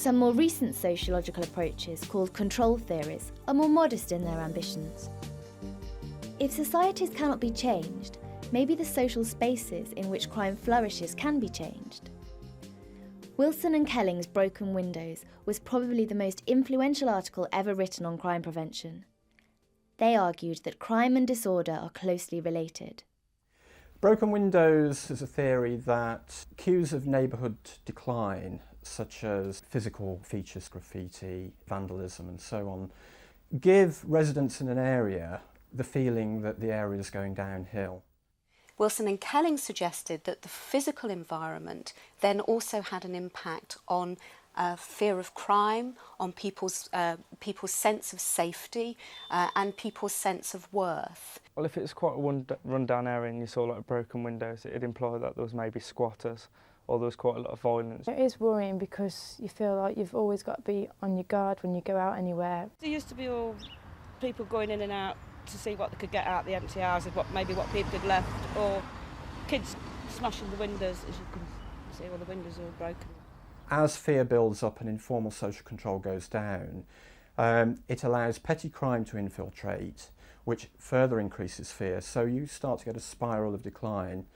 Some more recent sociological approaches, called control theories, are more modest in their ambitions. If societies cannot be changed, maybe the social spaces in which crime flourishes can be changed. Wilson and Kelling's Broken Windows was probably the most influential article ever written on crime prevention. They argued that crime and disorder are closely related. Broken windows is a theory that cues of neighbourhood decline, such as physical features, graffiti, vandalism and so on, give residents in an area the feeling that the area is going downhill. Wilson and Kelling suggested that the physical environment then also had an impact on fear of crime, on people's sense of safety and people's sense of worth. Well, if it's quite a run-down area and you saw like broken windows, it'd imply that there was maybe squatters or there was quite a lot of violence. It is worrying because you feel like you've always got to be on your guard when you go out anywhere. There used to be all people going in and out to see what they could get out the empty houses, what people had left, or kids smashing the windows. As you can see, all the windows are broken. As fear builds up and informal social control goes down, it allows petty crime to infiltrate, which further increases fear, so you start to get a spiral of decline.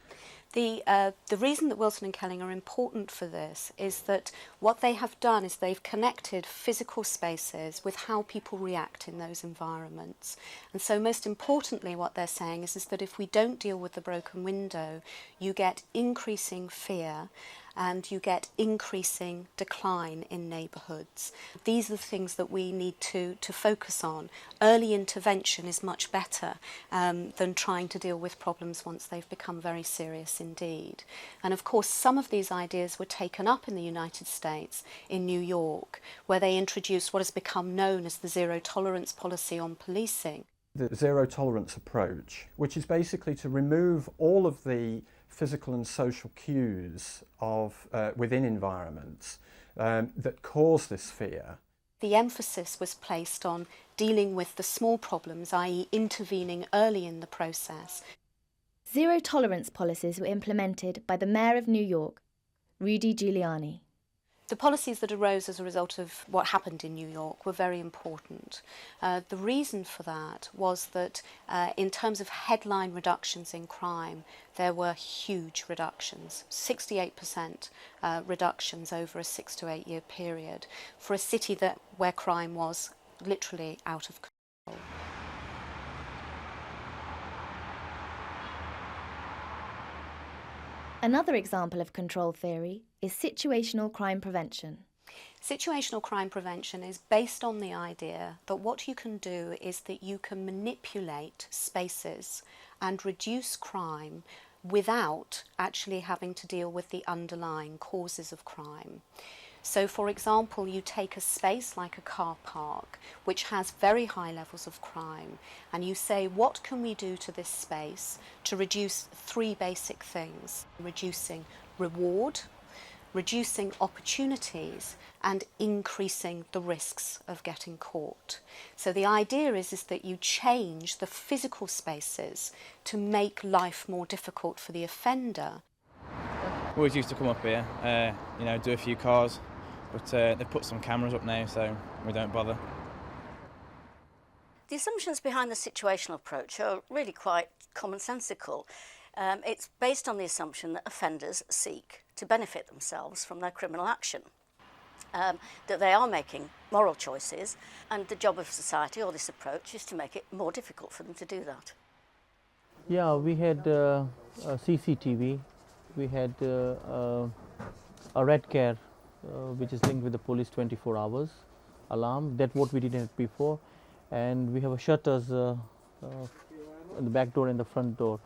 The reason that Wilson and Kelling are important for this is that what they have done is they've connected physical spaces with how people react in those environments. And so most importantly what they're saying is that if we don't deal with the broken window, you get increasing fear and you get increasing decline in neighbourhoods. These are the things that we need to focus on. Early intervention is much better than trying to deal with problems once they've become very serious indeed. And of course some of these ideas were taken up in the United States, in New York, where they introduced what has become known as the zero tolerance policy on policing. The zero tolerance approach, which is basically to remove all of the physical and social cues of within environments that cause this fear. The emphasis was placed on dealing with the small problems, i.e. intervening early in the process. Zero tolerance policies were implemented by the Mayor of New York, Rudy Giuliani. The policies that arose as a result of what happened in New York were very important. The reason for that was that in terms of headline reductions in crime, there were huge reductions, 68% reductions over a 6 to 8 year period for a city where crime was literally out of control. Another example of control theory is situational crime prevention. Situational crime prevention is based on the idea that what you can do is that you can manipulate spaces and reduce crime without actually having to deal with the underlying causes of crime. So, for example, you take a space like a car park, which has very high levels of crime, and you say, what can we do to this space to reduce 3 basic things? Reducing reward, reducing opportunities, and increasing the risks of getting caught. So the idea is that you change the physical spaces to make life more difficult for the offender. We always used to come up here, do a few cars, but they've put some cameras up now, so we don't bother. The assumptions behind the situational approach are really quite commonsensical. It's based on the assumption that offenders seek to benefit themselves from their criminal action, that they are making moral choices, and the job of society, or this approach, is to make it more difficult for them to do that. Yeah, we had CCTV, we had a red care, which is linked with the police 24 hours alarm. That's what we didn't have before. And we have shutters in the back door and the front door.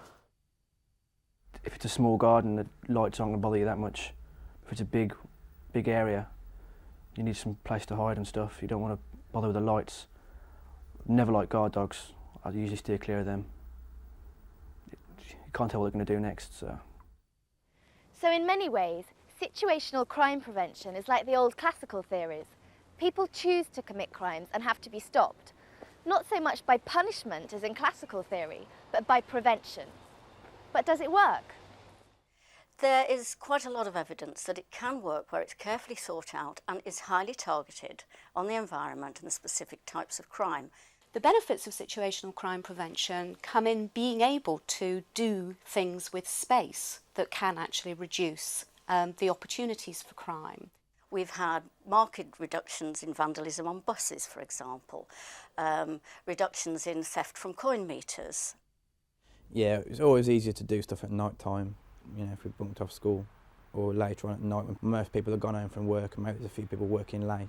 If it's a small garden, the lights aren't going to bother you that much. If it's a big area, you need some place to hide and stuff. You don't want to bother with the lights. Never like guard dogs. I usually steer clear of them. You can't tell what they're going to do next. So in many ways, situational crime prevention is like the old classical theories. People choose to commit crimes and have to be stopped, not so much by punishment as in classical theory, but by prevention. But does it work? There is quite a lot of evidence that it can work where it's carefully thought out and is highly targeted on the environment and the specific types of crime. The benefits of situational crime prevention come in being able to do things with space that can actually reduce the opportunities for crime. We've had marked reductions in vandalism on buses, for example, reductions in theft from coin meters. Yeah, it's always easier to do stuff at night time, you know, if we're bunked off school, or later on at night when most people have gone home from work and maybe there's a few people working late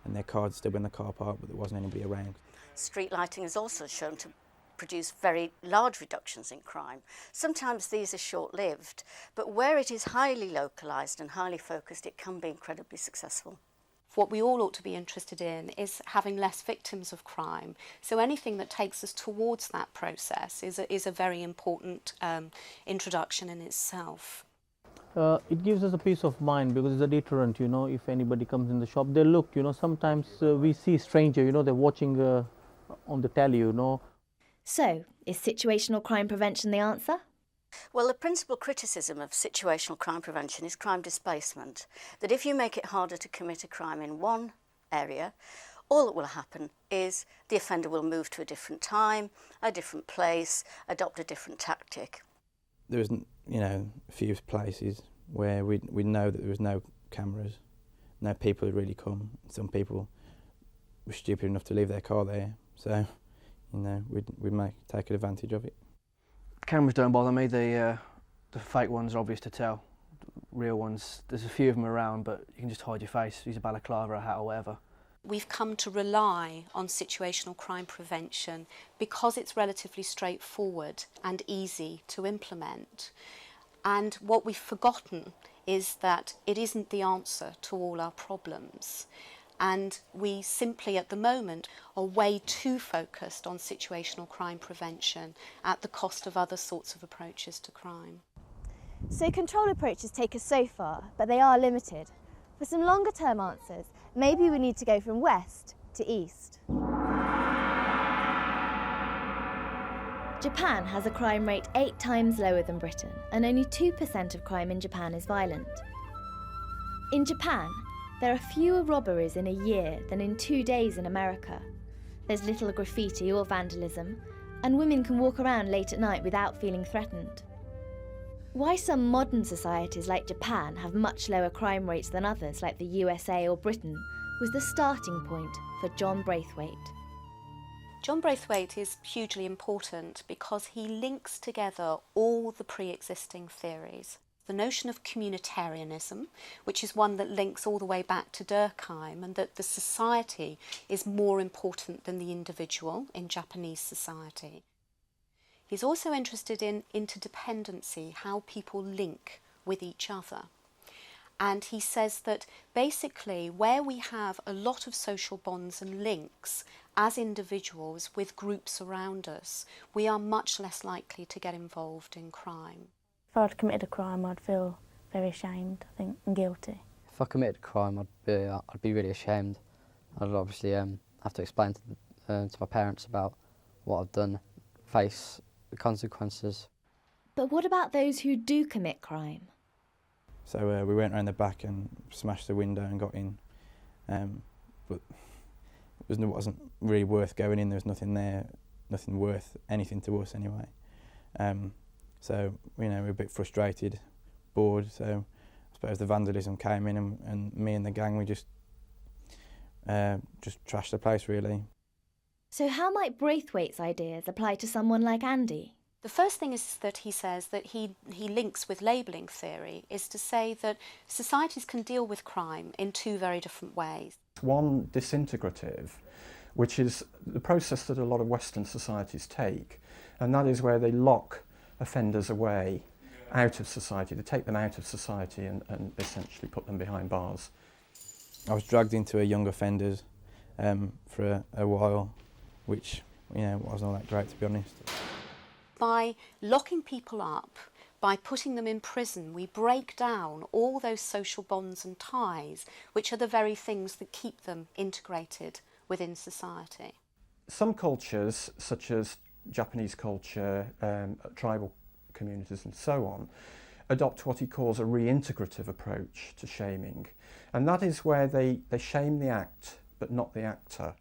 and their car's still in the car park but there wasn't anybody around. Street lighting is also shown to produce very large reductions in crime. Sometimes these are short-lived, but where it is highly localised and highly focused, it can be incredibly successful. What we all ought to be interested in is having less victims of crime. So anything that takes us towards that process is a very important introduction in itself. It gives us a peace of mind because it's a deterrent, you know, if anybody comes in the shop, they look, you know, sometimes we see stranger, you know, they're watching on the telly, you know. So, is situational crime prevention the answer? Well, the principal criticism of situational crime prevention is crime displacement, that if you make it harder to commit a crime in one area, all that will happen is the offender will move to a different time, a different place, adopt a different tactic. There was, you know, a few places where we know that there was no cameras, no people had really come. Some people were stupid enough to leave their car there, so, you know, we might take advantage of it. Cameras don't bother me. The fake ones are obvious to tell. Real ones, there's a few of them around, but you can just hide your face, use a balaclava, a hat or whatever. We've come to rely on situational crime prevention because it's relatively straightforward and easy to implement. And what we've forgotten is that it isn't the answer to all our problems. And we simply, at the moment, are way too focused on situational crime prevention at the cost of other sorts of approaches to crime. So control approaches take us so far, but they are limited. For some longer term answers, maybe we need to go from west to east. Japan has a crime rate 8 times lower than Britain, and only 2% of crime in Japan is violent. In Japan, there are fewer robberies in a year than in 2 days in America. There's little graffiti or vandalism, and women can walk around late at night without feeling threatened. Why some modern societies like Japan have much lower crime rates than others like the USA or Britain was the starting point for John Braithwaite. John Braithwaite is hugely important because he links together all the pre-existing theories. The notion of communitarianism, which is one that links all the way back to Durkheim, and that the society is more important than the individual in Japanese society. He's also interested in interdependency, how people link with each other. And he says that basically where we have a lot of social bonds and links as individuals with groups around us, we are much less likely to get involved in crime. If I'd committed a crime, I'd feel very ashamed, I think, and guilty. If I committed a crime, I'd be really ashamed. I'd obviously have to explain to my parents about what I've done, face the consequences. But what about those who do commit crime? So we went around the back and smashed the window and got in, but it wasn't really worth going in. There was nothing there, nothing worth anything to us anyway. So, you know, we were a bit frustrated, bored, so I suppose the vandalism came in and me and the gang, we just trashed the place really. So how might Braithwaite's ideas apply to someone like Andy? The first thing is that he says that he links with labelling theory, is to say that societies can deal with crime in 2 very different ways. One, disintegrative, which is the process that a lot of Western societies take, and that is where they lock offenders away out of society. They take them out of society and essentially put them behind bars. I was dragged into a young offenders for a while, which, you know, wasn't all that great, to be honest. By locking people up, by putting them in prison, we break down all those social bonds and ties, which are the very things that keep them integrated within society. Some cultures, such as Japanese culture, tribal communities and so on, adopt what he calls a reintegrative approach to shaming. And that is where they shame the act, but not the actor.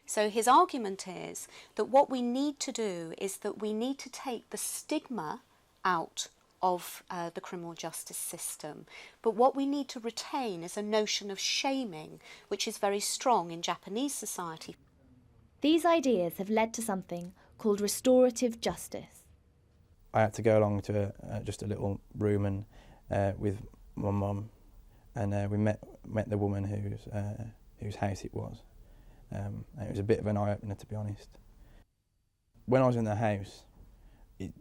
So his argument is that what we need to do is that we need to take the stigma out of the criminal justice system. But what we need to retain is a notion of shaming, which is very strong in Japanese society. These ideas have led to something called restorative justice. I had to go along to just a little room and with my mum, and we met the woman whose house it was. And it was a bit of an eye-opener, to be honest. When I was in the house, it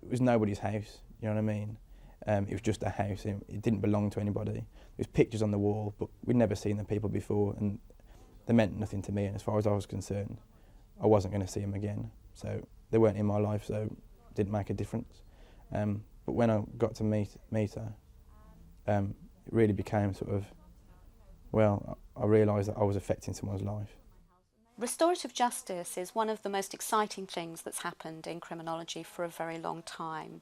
was nobody's house, you know what I mean? It was just a house, it didn't belong to anybody. There was pictures on the wall, but we'd never seen the people before, and they meant nothing to me, and as far as I was concerned, I wasn't going to see them again. So they weren't in my life, so it didn't make a difference. But when I got to meet her, it really became sort of, well, I realised that I was affecting someone's life. Restorative justice is one of the most exciting things that's happened in criminology for a very long time.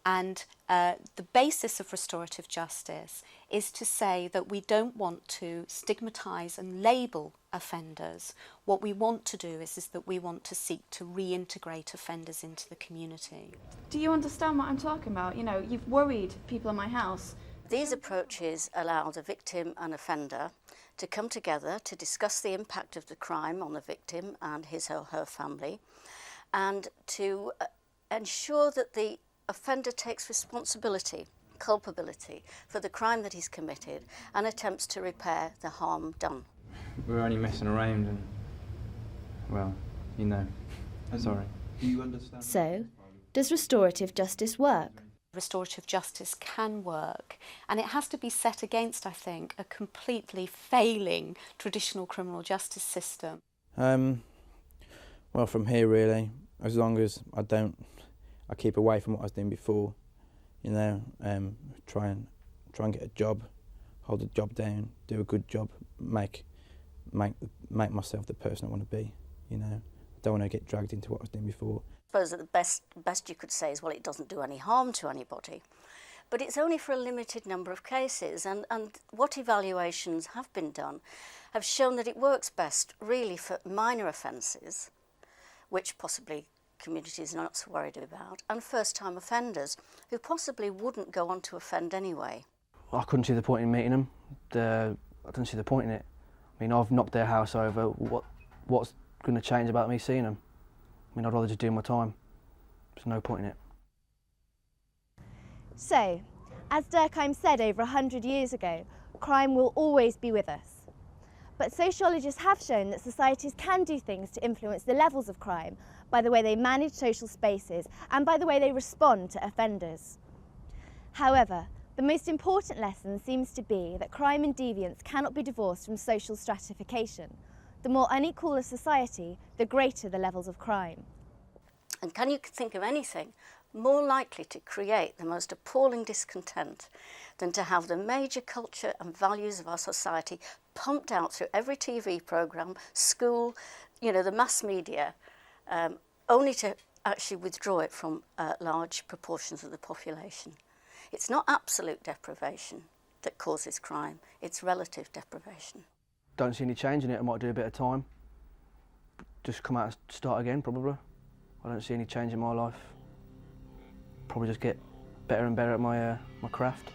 And the basis of restorative justice is to say that we don't want to stigmatise and label offenders. What we want to do is that we want to seek to reintegrate offenders into the community. Do you understand what I'm talking about? You know, you've worried people in my house. These approaches allow the victim and offender to come together to discuss the impact of the crime on the victim and his or her family, and to ensure that the offender takes responsibility, culpability for the crime that he's committed and attempts to repair the harm done. We were only messing around and, well, you know, sorry. Do you understand? So, does restorative justice work? Restorative justice can work, and it has to be set against, I think, a completely failing traditional criminal justice system. Well, from here really, as long as I keep away from what I was doing before, you know, try and get a job, hold the job down, do a good job, make myself the person I want to be, you know. I don't want to get dragged into what I was doing before. I suppose that the best you could say is, well, it doesn't do any harm to anybody. But it's only for a limited number of cases, and what evaluations have been done have shown that it works best really for minor offences, which possibly communities are not so worried about, and first-time offenders who possibly wouldn't go on to offend anyway. I couldn't see the point in meeting them. I didn't see the point in it. I mean, I've knocked their house over. What's going to change about me seeing them? I mean, I'd rather just do my time. There's no point in it. So, as Durkheim said over 100 years ago, crime will always be with us. But sociologists have shown that societies can do things to influence the levels of crime by the way they manage social spaces and by the way they respond to offenders. However, the most important lesson seems to be that crime and deviance cannot be divorced from social stratification. The more unequal a society, the greater the levels of crime. And can you think of anything more likely to create the most appalling discontent than to have the major culture and values of our society pumped out through every TV programme, school, you know, the mass media, only to actually withdraw it from large proportions of the population? It's not absolute deprivation that causes crime, it's relative deprivation. Don't see any change in it. I might do a bit of time. Just come out and start again, probably. I don't see any change in my life. Probably just get better and better at my craft.